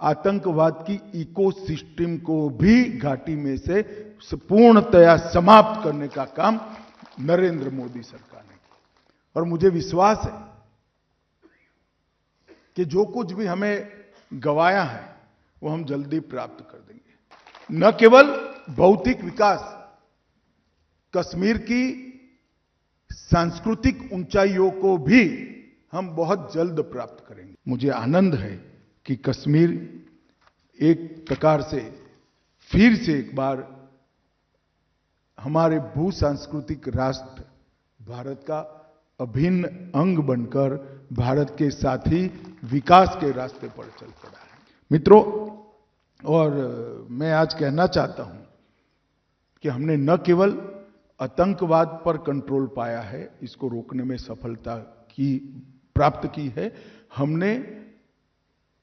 आतंकवाद की इकोसिस्टम को भी घाटी में से पूर्णतया समाप्त करने का काम नरेंद्र मोदी सरकार ने किया। और मुझे विश्वास है कि जो कुछ भी हमें गंवाया है वो हम जल्दी प्राप्त कर देंगे। न केवल भौतिक विकास, कश्मीर की सांस्कृतिक ऊंचाइयों को भी हम बहुत जल्द प्राप्त करेंगे। मुझे आनंद है कि कश्मीर एक प्रकार से फिर से एक बार हमारे भू सांस्कृतिक राष्ट्र भारत का अभिन्न अंग बनकर भारत के साथ ही विकास के रास्ते पर चल पड़ा है। मित्रों, और मैं आज कहना चाहता हूं कि हमने न केवल आतंकवाद पर कंट्रोल पाया है, इसको रोकने में सफलता प्राप्त की है, हमने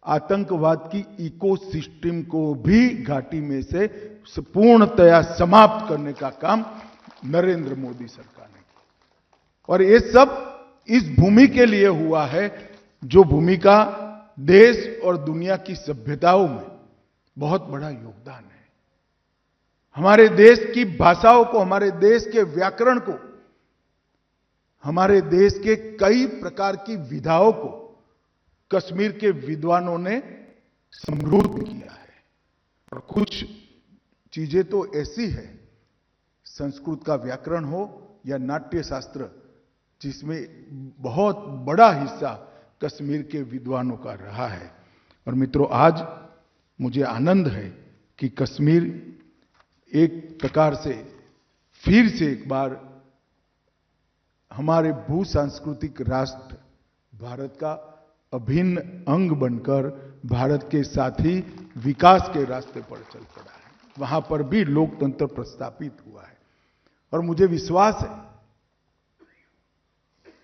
आतंकवाद की इकोसिस्टम को भी घाटी में से पूर्णतया समाप्त करने का काम नरेंद्र मोदी सरकार ने किया। और ये सब इस भूमि के लिए हुआ है, जो भूमि का देश और दुनिया की सभ्यताओं में बहुत बड़ा योगदान है। हमारे देश की भाषाओं को, हमारे देश के व्याकरण को, हमारे देश के कई प्रकार की विधाओं को कश्मीर के विद्वानों ने समृद्ध किया है। और कुछ चीजें तो ऐसी है, संस्कृत का व्याकरण हो या नाट्य शास्त्र, जिसमें बहुत बड़ा हिस्सा कश्मीर के विद्वानों का रहा है। और मित्रों, आज मुझे आनंद है कि कश्मीर एक प्रकार से फिर से एक बार हमारे भू सांस्कृतिक राष्ट्र भारत का अभिन्न अंग बनकर भारत के साथ ही विकास के रास्ते पर चल पड़ा है। वहां पर भी लोकतंत्र प्रस्थापित हुआ है। और मुझे विश्वास है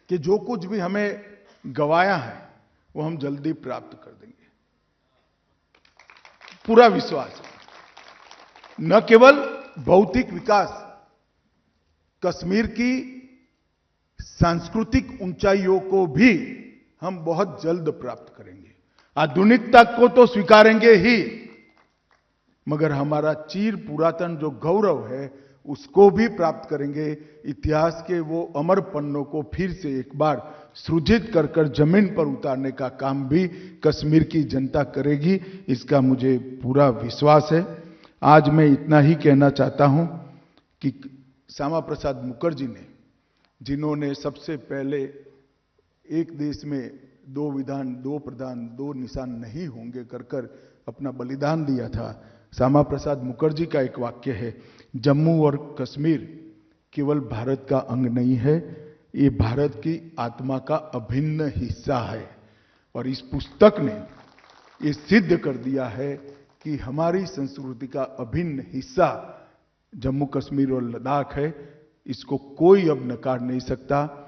कि जो कुछ भी हमें गंवाया है वो हम जल्दी प्राप्त कर देंगे। पूरा विश्वास है। न केवल भौतिक विकास, कश्मीर की सांस्कृतिक ऊंचाइयों को भी हम बहुत जल्द प्राप्त करेंगे। आधुनिकता को तो स्वीकारेंगे ही, मगर हमारा चीर पुरातन जो गौरव है उसको भी प्राप्त करेंगे। इतिहास के वो अमर पन्नों को फिर से एक बार सृजित कर जमीन पर उतारने का काम भी कश्मीर की जनता करेगी, इसका मुझे पूरा विश्वास है। आज मैं इतना ही कहना चाहता हूं कि श्यामा प्रसाद मुखर्जी ने, जिन्होंने सबसे पहले एक देश में दो विधान, दो प्रधान, दो निशान नहीं होंगे कर अपना बलिदान दिया था, श्यामा प्रसाद मुखर्जी का एक वाक्य है, जम्मू और कश्मीर केवल भारत का अंग नहीं है, ये भारत की आत्मा का अभिन्न हिस्सा है। और इस पुस्तक ने ये सिद्ध कर दिया है कि हमारी संस्कृति का अभिन्न हिस्सा जम्मू कश्मीर और लद्दाख है। इसको कोई अब नकार नहीं सकता।